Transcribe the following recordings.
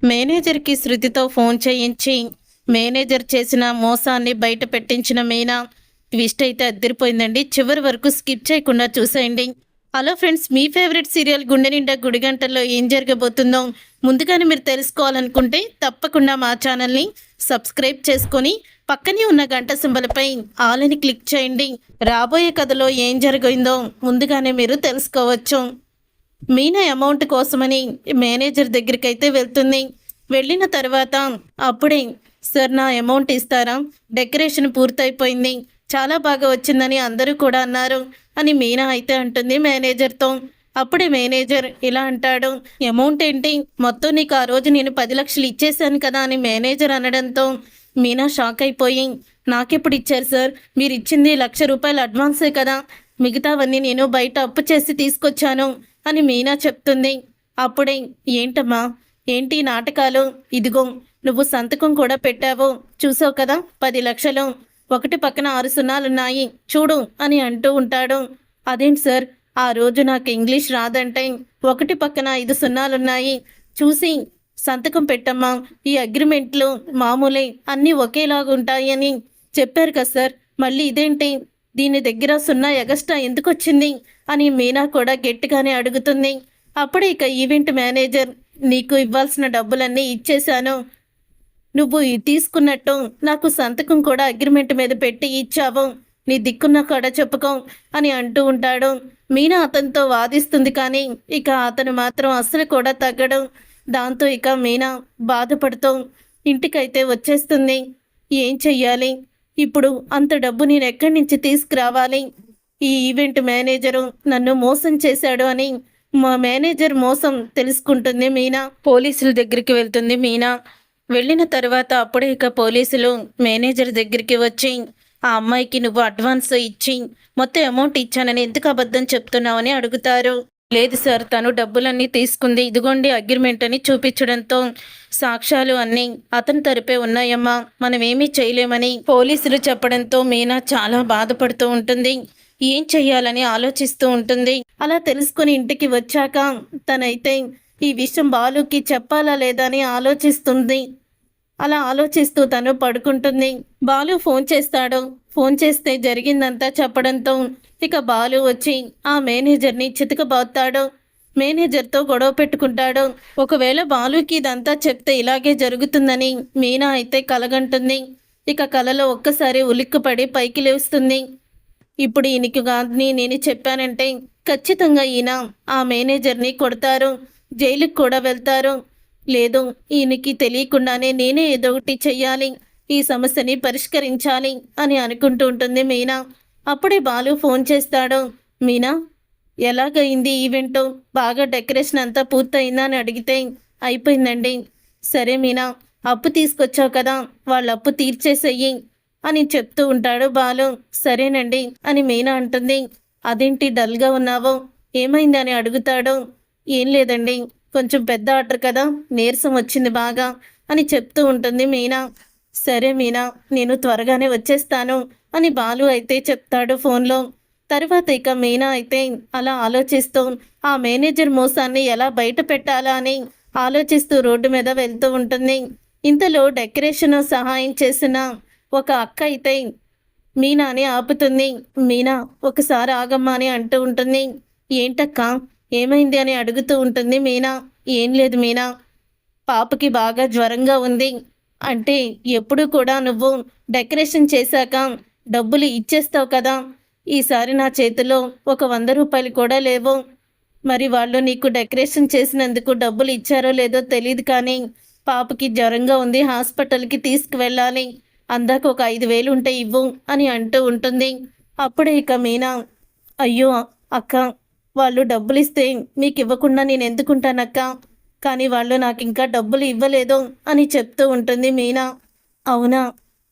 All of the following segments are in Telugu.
మేనేజర్కి శృతితో ఫోన్ చేయించి మేనేజర్ చేసిన మోసాన్ని బయట పెట్టించిన మీనా ట్విస్ట్ అయితే అద్దరిపోయిందండి. చివరి వరకు స్కిప్ చేయకుండా చూసేయండి. హలో ఫ్రెండ్స్, మీ ఫేవరెట్ సీరియల్ గుండె నిండా గుడిగంటల్లో ఏం జరగబోతుందో ముందుగానే మీరు తెలుసుకోవాలనుకుంటే తప్పకుండా మా ఛానల్ని సబ్స్క్రైబ్ చేసుకొని పక్కనే ఉన్న గంట సింబల్పై ఆలని క్లిక్ చేయండి. రాబోయే కథలో ఏం జరిగిందో ముందుగానే మీరు తెలుసుకోవచ్చు. మీనా అమౌంట్ కోసమని మేనేజర్ దగ్గరికి అయితే వెళ్తుంది. వెళ్ళిన తర్వాత అప్పుడే సార్ నా అమౌంట్ ఇస్తారా, డెకరేషన్ పూర్తయిపోయింది, చాలా బాగా వచ్చిందని అందరూ కూడా అన్నారు అని మీనా అయితే అంటుంది మేనేజర్తో. అప్పుడే మేనేజర్ ఇలా అంటాడు, అమౌంట్ ఏంటి, మొత్తం నీకు ఆ రోజు నేను 10 లక్షలు ఇచ్చేసాను కదా అని మేనేజర్ అనడంతో మీనా షాక్ అయిపోయి, నాకెప్పుడు ఇచ్చారు సార్, మీరు ఇచ్చింది ₹1,00,000 అడ్వాన్సే కదా, మిగతావన్నీ నేను బయట అప్పు చేసి తీసుకొచ్చాను అని మీనా చెప్తుంది. అప్పుడే ఏంటమ్మా, ఏంటి నాటకాలు, ఇదిగో నువ్వు సంతకం కూడా పెట్టావు, చూసావు కదా 10 లక్షలు, ఒకటి పక్కన 6 సున్నాలున్నాయి చూడు అని అంటూ ఉంటాడు. అదేంటి సార్, ఆ రోజు నాకు ఇంగ్లీష్ రాదంటే ఒకటి పక్కన 5 సున్నాలున్నాయి, చూసి సంతకం పెట్టమ్మా, ఈ అగ్రిమెంట్లు మామూలే, అన్నీ ఒకేలాగుంటాయి అని చెప్పారు కదా సార్, మళ్ళీ ఇదేంటి, దీని దగ్గర సున్నా ఎగస్ట్రా ఎందుకు వచ్చింది అని మీనా కూడా గట్టిగానే అడుగుతుంది. అప్పుడే ఇక ఈవెంట్ మేనేజర్, నీకు ఇవ్వాల్సిన డబ్బులన్నీ ఇచ్చేశాను, నువ్వు తీసుకున్నట్టు నాకు సంతకం కూడా అగ్రిమెంట్ మీద పెట్టి ఇచ్చావు, నీ దిక్కున్న కూడా చెప్పుకో అని అంటూ ఉంటాడు. మీనా అతనితో వాదిస్తుంది, కానీ ఇక అతను మాత్రం అస్సలు కూడా తగ్గడు. దాంతో ఇక మీనా బాధపడుతూ ఇంటికైతే వచ్చేస్తుంది. ఏం చెయ్యాలి ఇప్పుడు, అంత డబ్బు నేను ఎక్కడి నుంచి తీసుకురావాలి, ఈ ఈవెంట్ మేనేజరు నన్ను మోసం చేశాడు అని మా మేనేజర్ మోసం తెలుసుకుంటుంది మీనా. పోలీసుల దగ్గరికి వెళ్తుంది మీనా. వెళ్ళిన తర్వాత అప్పుడే ఇక పోలీసులు మేనేజర్ దగ్గరికి వచ్చి, ఆ అమ్మాయికి నువ్వు అడ్వాన్స్ ఇచ్చి మొత్తం అమౌంట్ ఇచ్చానని ఎందుకు అబద్ధం చెప్తున్నావని అడుగుతారు. లేదు సార్, తను డబ్బులన్నీ తీసుకుంది, ఇదిగోండి అగ్రిమెంట్ అని చూపించడంతో సాక్ష్యాలు అన్నీ అతని తరపే ఉన్నాయమ్మా, మనం ఏమీ చేయలేమని పోలీసులు చెప్పడంతో మీనా చాలా బాధపడుతూ ఉంటుంది. ఏం చెయ్యాలని ఆలోచిస్తూ ఉంటుంది. అలా తెలుసుకుని ఇంటికి వచ్చాక తనైతే ఈ విషయం బాలుకి చెప్పాలా లేదా అని ఆలోచిస్తుంది. అలా ఆలోచిస్తూ తను పడుకుంటుంది. బాలు ఫోన్ చేస్తాడు. ఫోన్ చేస్తే జరిగిందంతా చెప్పడంతో ఇక బాలు వచ్చి ఆ మేనేజర్ని చితకబాస్తాడు. మేనేజర్తో గొడవ పెట్టుకుంటాడు. ఒకవేళ బాలుకి ఇదంతా చెప్తే ఇలాగే జరుగుతుందని మీనా అయితే కలగంటుంది. ఇక కలలో ఒక్కసారి ఉలిక్కుపడి పైకి లేస్తుంది. ఇప్పుడు ఈయనకి కానీ నేను చెప్పానంటే ఖచ్చితంగా ఈయన ఆ మేనేజర్ని కొడతారు, జైలుకి కూడా వెళ్తారు. లేదు, ఈయనకి తెలియకుండానే నేనే ఏదో ఒకటి చెయ్యాలి, ఈ సమస్యని పరిష్కరించాలి అని అనుకుంటూ ఉంటుంది మీనా. అప్పుడే బాలు ఫోన్ చేస్తాడు. మీనా, ఎలాగైంది ఈవెంట్, బాగా డెకరేషన్ అంతా పూర్తయిందా అని అడిగితే అయిపోయిందండి. సరే మీనా, అప్పు తీసుకొచ్చావు కదా, వాళ్ళ అప్పు తీర్చేసేయి అని చెప్తూ ఉంటాడు బాలు. సరేనండి అని మీనా అంటుంది. అదేంటి డల్గా ఉన్నావో, ఏమైంది అని అడుగుతాడు. ఏం లేదండి, కొంచెం పెద్ద ఆర్డర్ కదా, నీరసం వచ్చింది బాగా అని చెప్తూ ఉంటుంది మీనా. సరే మీనా, నేను త్వరగానే వచ్చేస్తాను అని బాలు అయితే చెప్తాడు ఫోన్లో. తర్వాత ఇక మీనా అయితే అలా ఆలోచిస్తూ ఆ మేనేజర్ మోసాన్ని ఎలా బయట పెట్టాలా అని ఆలోచిస్తూ రోడ్డు మీద వెళ్తూ ఉంటుంది. ఇంతలో డెకరేషన్ సహాయం చేసిన ఒక అక్క అయితే మీనాని ఆపుతుంది. మీనా, ఒకసారి ఆగమ్మా అని అంటూ ఉంటుంది. ఏంటక్క, ఏమైంది అని అడుగుతూ ఉంటుంది మీనా. ఏం లేదు మీనా, పాపకి బాగా జ్వరంగా ఉంది. అంటే ఎప్పుడు కూడా నువ్వు డెకరేషన్ చేశాక డబ్బులు ఇచ్చేస్తావు కదా, ఈసారి నా చేతిలో ఒక ₹100 కూడా లేవు. మరి వాళ్ళు నీకు డెకరేషన్ చేసినందుకు డబ్బులు ఇచ్చారో లేదో తెలియదు, కానీ పాపకి జ్వరంగా ఉంది, హాస్పిటల్కి తీసుకువెళ్ళాలి, అందాక ఒక 5,000 ఉంటే ఇవ్వు అని అంటూ ఉంటుంది. అప్పుడే ఇక మీనా, అయ్యో అక్క, వాళ్ళు డబ్బులు ఇస్తే మీకు ఇవ్వకుండా నేను ఎందుకుంటానక్క, కానీ వాళ్ళు నాకు ఇంకా డబ్బులు ఇవ్వలేదు అని చెప్తూ ఉంటుంది మీనా. అవునా,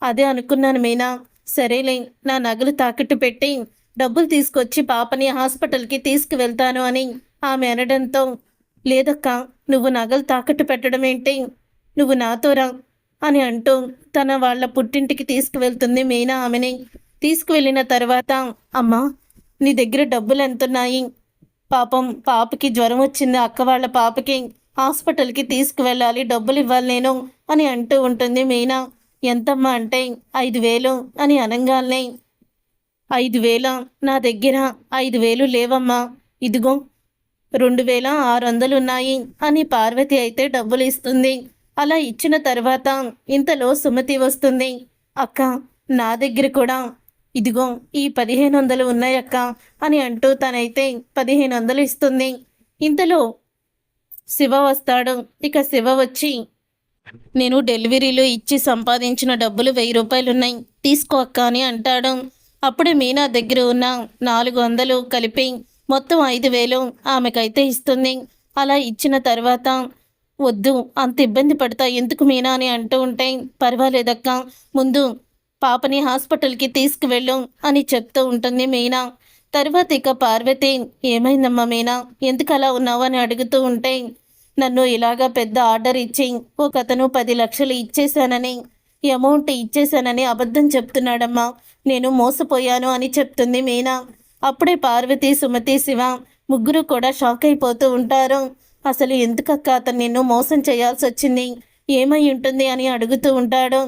అదే అనుకున్నాను మీనా. సరేలే, నా నగలు తాకట్టు పెట్టి డబ్బులు తీసుకొచ్చి పాపని హాస్పిటల్కి తీసుకువెళ్తాను అని ఆమె అనడంతో, లేదక్క, నువ్వు నగలు తాకట్టు పెట్టడం ఏంటి, నువ్వు నాతో రా అని అంటూ తన వాళ్ళ పుట్టింటికి తీసుకువెళ్తుంది మీనా ఆమెని. తీసుకువెళ్ళిన తర్వాత, అమ్మా నీ దగ్గర డబ్బులు ఎంతున్నాయి, పాపం పాపకి జ్వరం వచ్చింది, అక్క వాళ్ళ పాపకి, హాస్పిటల్కి తీసుకువెళ్ళాలి, డబ్బులు ఇవ్వాలి నేను అని అంటూ ఉంటుంది మీనా. ఎంతమ్మా అంటే 5,000 అని అనగానే 5,000 నా దగ్గర 5,000 లేవమ్మా, ఇదిగో 2,600 ఉన్నాయి అని పార్వతి అయితే డబ్బులు ఇస్తుంది. అలా ఇచ్చిన తర్వాత ఇంతలో సుమతి వస్తుంది. అక్క, నా దగ్గర కూడా ఇదిగో ఈ 1,500 ఉన్నాయక్క అని అంటూ తనైతే 1,500 ఇస్తుంది. ఇంతలో శివ వస్తాడు. ఇక శివ వచ్చి, నేను డెలివరీలో ఇచ్చి సంపాదించిన డబ్బులు 1,000 రూపాయలున్నాయి, తీసుకో అక్క అని అంటాడు. అప్పుడే మీనా దగ్గర ఉన్న 400 కలిపి మొత్తం 5,000 ఆమెకైతే ఇస్తుంది. అలా ఇచ్చిన తర్వాత, వద్దు అంత ఇబ్బంది పడతా ఎందుకు మీనా అని అంటూ ఉంటే, పర్వాలేదక్క, ముందు పాపని హాస్పిటల్కి తీసుకువెళ్ళు అని చెప్తూ ఉంటుంది మీనా. తర్వాత ఇక పార్వతి, ఏమైందమ్మా మీనా, ఎందుకు అలా ఉన్నావు అని అడుగుతూ ఉంటే, నన్ను ఇలాగా పెద్ద ఆర్డర్ ఇచ్చి ఒకతను 10 లక్షలు ఇచ్చేశానని, అమౌంట్ ఇచ్చేశానని అబద్ధం చెప్తున్నాడమ్మా, నేను మోసపోయాను అని చెప్తుంది మీనా. అప్పుడే పార్వతి, సుమతి, శివ ముగ్గురు కూడా షాక్ అయిపోతూ ఉంటారు. అసలు ఎందుకక్క అతను నిన్ను మోసం చేయాల్సి వచ్చింది, ఏమై ఉంటుంది అని అడుగుతూ ఉంటాడు.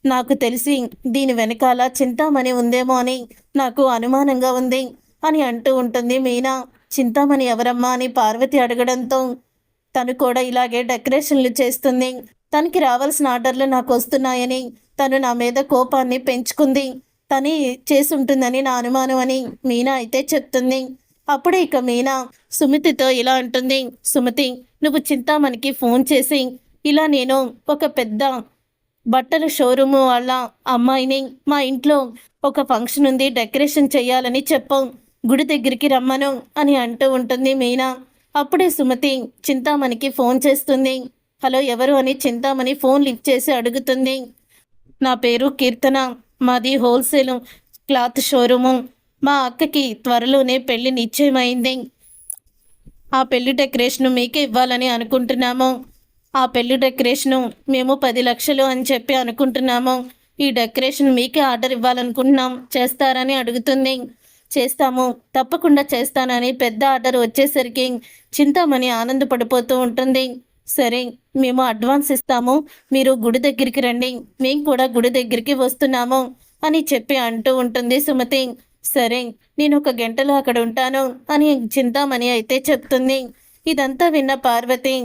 నాకు తెలిసి దీని వెనకాల చింతామణి ఉందేమో అని నాకు అనుమానంగా ఉంది అని అంటూ ఉంటుంది మీనా. చింతామణి ఎవరమ్మా అని పార్వతి అడగడంతో, తను కూడా ఇలాగే డెకరేషన్లు చేస్తుంది, తనకి రావాల్సిన ఆర్డర్లు నాకు వస్తున్నాయని తను నా మీద కోపాన్ని పెంచుకుంది, తనే చేసుంటుందని నా అనుమానం అని మీనా అయితే చెప్తుంది. అప్పుడే ఇక మీనా సుమతితో ఇలా అంటుంది. సుమతి, నువ్వు చింతామణికి ఫోన్ చేసి, ఇలా నేను ఒక పెద్ద బట్టల షోరూము వాళ్ళ అమ్మాయిని, మా ఇంట్లో ఒక ఫంక్షన్ ఉంది, డెకరేషన్ చేయాలని చెప్పు, గుడి దగ్గరికి రమ్మను అని అంటూ ఉంటుంది మీనా. అప్పుడే సుమతి చింతామణికి ఫోన్ చేస్తుంది. హలో, ఎవరు అని చింతామణి ఫోన్ లిఫ్ట్ చేసి అడుగుతుంది. నా పేరు కీర్తన, మాది హోల్సేల్ క్లాత్ షోరూము, మా అక్కకి త్వరలోనే పెళ్లి నిశ్చయమైంది, ఆ పెళ్లి డెకరేషను మీకే ఇవ్వాలని అనుకుంటున్నాము, ఆ పెళ్లి డెకరేషను మేము 10 లక్షలు అని చెప్పి అనుకుంటున్నాము, ఈ డెకరేషన్ మీకే ఆర్డర్ ఇవ్వాలనుకుంటున్నాం, చేస్తారని అడుగుతుంది. చేస్తాము, తప్పకుండా చేస్తానని పెద్ద ఆర్డర్ వచ్చేసరికి చింతామణి ఆనందపడిపోతూ ఉంటుంది. సరే, మేము అడ్వాన్స్ ఇస్తాము, మీరు గుడి దగ్గరికి రండి, మేము కూడా గుడి దగ్గరికి వస్తున్నాము అని చెప్పి అంటూ ఉంటుంది సుమతి. సరే, నేను 1 గంటలో అక్కడ ఉంటాను అని చింతామణి అయితే చెప్తుంది. ఇదంతా విన్న పార్వతి,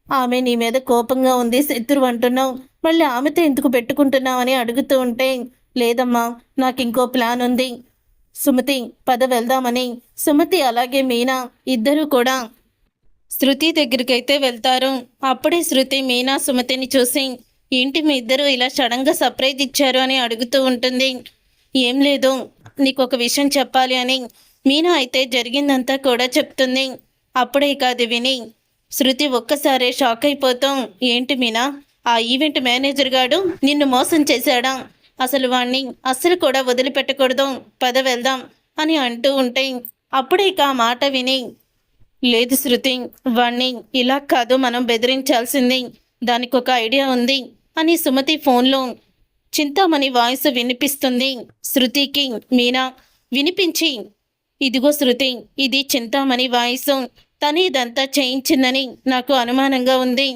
ఆమె నీ మీద కోపంగా ఉంది, శత్రువు అంటున్నావు, మళ్ళీ ఆమెతో ఎందుకు పెట్టుకుంటున్నావు అని అడుగుతూ ఉంటే, లేదమ్మా, నాకు ఇంకో ప్లాన్ ఉంది, సుమతి పద వెళ్దామని సుమతి అలాగే మీనా ఇద్దరూ కూడా శృతి దగ్గరికైతే వెళ్తారు. అప్పుడే శృతి మీనా సుమతిని చూసి, ఏంటి మీ ఇద్దరు ఇలా సడన్గా సర్ప్రైజ్ ఇచ్చారు అని అడుగుతూ ఉంటుంది. ఏం లేదు, నీకు ఒక విషయం చెప్పాలి అని మీనా అయితే జరిగిందంతా కూడా చెప్తుంది. అప్పుడే కాదు విని శృతి ఒక్కసారే షాక్ అయిపోతాం. ఏంటి మీనా, ఆ ఈవెంట్ మేనేజర్ గాడు నిన్ను మోసం చేశాడా, అసలు వాణ్ణి అస్సలు కూడా వదిలిపెట్టకూడదు, పద వెళ్దాం అని అంటూ ఉంటే, అప్పుడే ఆ మాట విని, లేదు శృతి, వాణ్ణి ఇలా కాదు మనం బెదిరించాల్సింది, దానికి ఒక ఐడియా ఉంది అని సుమతి ఫోన్లో చింతామణి వాయిస్ వినిపిస్తుంది శృతికి. మీనా వినిపించి, ఇదిగో శృతి, ఇది చింతామణి వాయిస్, తను ఇదంతా చేయించిందని నాకు అనుమానంగా ఉంది,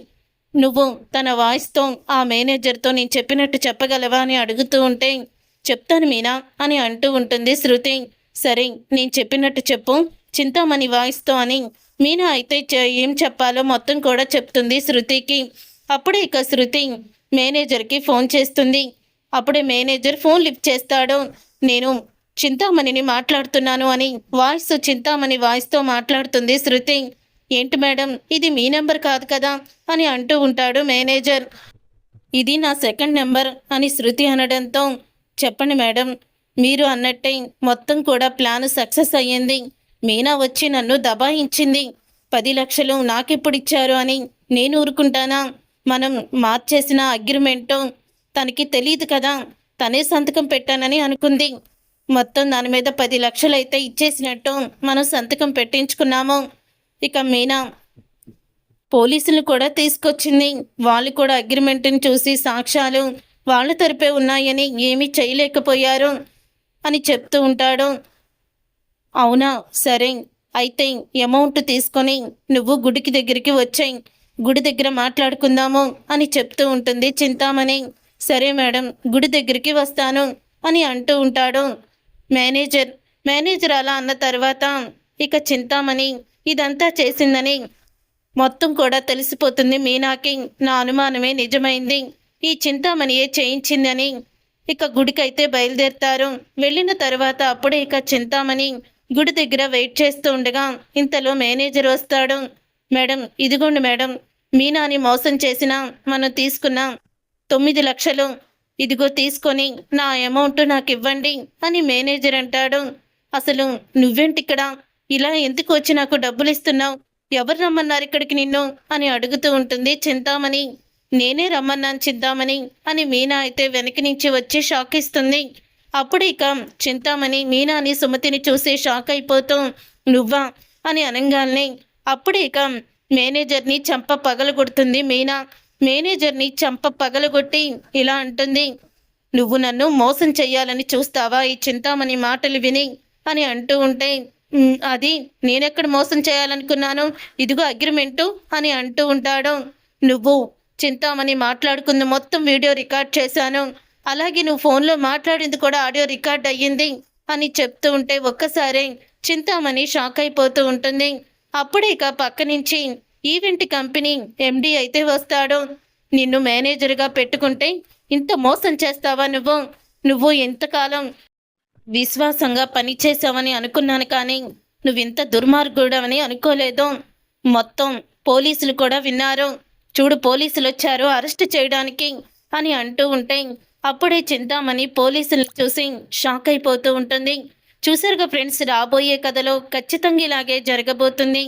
నువ్వు తన వాయిస్తో ఆ మేనేజర్తో నేను చెప్పినట్టు చెప్పగలవా అని అడుగుతూ ఉంటే, చెప్తాను మీనా అని అంటూ ఉంటుంది శృతి. సరే, నేను చెప్పినట్టు చెప్పు చింతామణి వాయిస్తో అని మీనా అయితే ఏం చెప్పాలో మొత్తం కూడా చెప్తుంది శృతికి. అప్పుడే శృతి మేనేజర్కి ఫోన్ చేస్తుంది. అప్పుడే మేనేజర్ ఫోన్ లిఫ్ట్ చేస్తాడు. నేను చింతామణిని మాట్లాడుతున్నాను అని వాయిస్ చింతామణి వాయిస్తో మాట్లాడుతుంది శృతి. ఏంటి మేడం, ఇది మీ నెంబర్ కాదు కదా అని అంటూ ఉంటాడు మేనేజర్. ఇది నా సెకండ్ నెంబర్ అని శృతి అనడంతో, చెప్పండి మేడం, మీరు అన్నట్టే మొత్తం కూడా ప్లాన్ సక్సెస్ అయ్యింది, మీనా వచ్చి నన్ను దబాయించింది, 10 లక్షలు నాకెప్పుడు ఇచ్చారు అని నేను ఊరుకుంటానా, మనం మార్చేసిన అగ్రిమెంటు తనకి తెలియదు కదా, తనే సంతకం పెట్టానని అనుకుంది, మొత్తం దాని మీద 10 లక్షలు అయితే ఇచ్చేసినట్టు మనం సంతకం పెట్టించుకున్నాము. ఇక మీనా పోలీసులు కూడా తీసుకొచ్చింది, వాళ్ళు కూడా అగ్రిమెంట్ని చూసి సాక్ష్యాలు వాళ్ళ తరపే ఉన్నాయని ఏమీ చేయలేకపోయారు అని చెప్తూ ఉంటాడు. అవునా, సరే, అయితే అమౌంట్ తీసుకొని నువ్వు గుడికి దగ్గరికి వచ్చాయి, గుడి దగ్గర మాట్లాడుకుందాము అని చెప్తూ ఉంటుంది చింతామణి. సరే మేడం, గుడి దగ్గరికి వస్తాను అని అంటూ ఉంటాడు మేనేజర్. మేనేజర్ అలా అన్న తర్వాత ఇక చింతామణి ఇదంతా చేసిందని మొత్తం కూడా తెలిసిపోతుంది మీనాకి. నా అనుమానమే నిజమైంది, ఈ చింతామణియే చేయించిందని. ఇక గుడికైతే బయలుదేరుతారు. వెళ్ళిన తర్వాత అప్పుడే ఇక చింతామణి గుడి దగ్గర వెయిట్ చేస్తూ ఉండగా ఇంతలో మేనేజర్ వస్తాడు. మేడం, ఇదిగోండి మేడం, మీనాని మోసం చేసిన మనం తీసుకున్న 9 లక్షలు ఇదిగో తీసుకొని నా అమౌంట్ నాకు ఇవ్వండి అని మేనేజర్ అంటాడు. అసలు నువ్వేంటిక్కడ, ఇలా ఎందుకు వచ్చి నాకు డబ్బులు ఇస్తున్నావు, ఎవరు రమ్మన్నారు ఇక్కడికి నిన్ను అని అడుగుతూ ఉంటుంది చింతామణి. నేనే రమ్మన్నాను చింతామణి అని మీనా అయితే వెనక నుంచి వచ్చి షాక్ ఇస్తుంది. అప్పుడు ఇక చింతామణి మీనాని సుమతిని చూసి షాక్ అయిపోతూ నువ్వా అని అనగానే అప్పుడు ఇక మేనేజర్ని చంప పగలగొడుతుంది మీనా. మేనేజర్ని చంప పగలగొట్టి ఇలా అంటుంది, నువ్వు నన్ను మోసం చెయ్యాలని చూస్తావా ఈ చింతామణి మాటలు విని అని అంటూ ఉంటే అది నేనెక్కడ మోసం చేయాలనుకున్నాను, ఇదిగో అగ్రిమెంటు అని అంటూ ఉంటాడు. నువ్వు చింతామణి మాట్లాడుకుంది మొత్తం వీడియో రికార్డ్ చేశాను, అలాగే నువ్వు ఫోన్లో మాట్లాడింది కూడా ఆడియో రికార్డ్ అయ్యింది అని చెప్తూ ఉంటే ఒక్కసారి చింతామణి షాక్ అయిపోతూ ఉంటుంది. అప్పుడే ఇక పక్క నుంచి ఈవెంట్ కంపెనీ ఎండి అయితే వస్తాడు. నిన్ను మేనేజర్గా పెట్టుకుంటే ఇంత మోసం చేస్తావా నువ్వు ఎంతకాలం విశ్వాసంగా పనిచేసావని అనుకున్నాను, కానీ నువ్వింత దుర్మార్గుడవని అనుకోలేదు. మొత్తం పోలీసులు కూడా విన్నారు, చూడు పోలీసులు వచ్చారు అరెస్ట్ చేయడానికి అని అంటూ ఉంటే అప్పుడే చింతామణి పోలీసులు చూసి షాక్ అయిపోతూ ఉంటుంది. చూసారుగా ఫ్రెండ్స్, రాబోయే కథలో ఖచ్చితంగా ఇలాగే జరగబోతుంది.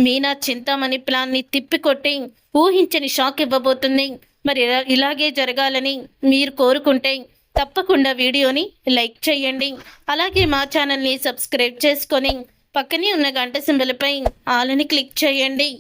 మీనా చింతామణి ప్లాన్ని తిప్పికొట్టి ఊహించని షాక్ ఇవ్వబోతుంది. మరి ఇలాగే జరగాలని మీరు కోరుకుంటే తప్పకుండా వీడియోని లైక్ చేయండి. అలాగే మా ఛానల్ని సబ్స్క్రైబ్ చేసుకొని పక్కనే ఉన్న గంట సింబల్పై ఆల్ అని క్లిక్ చేయండి.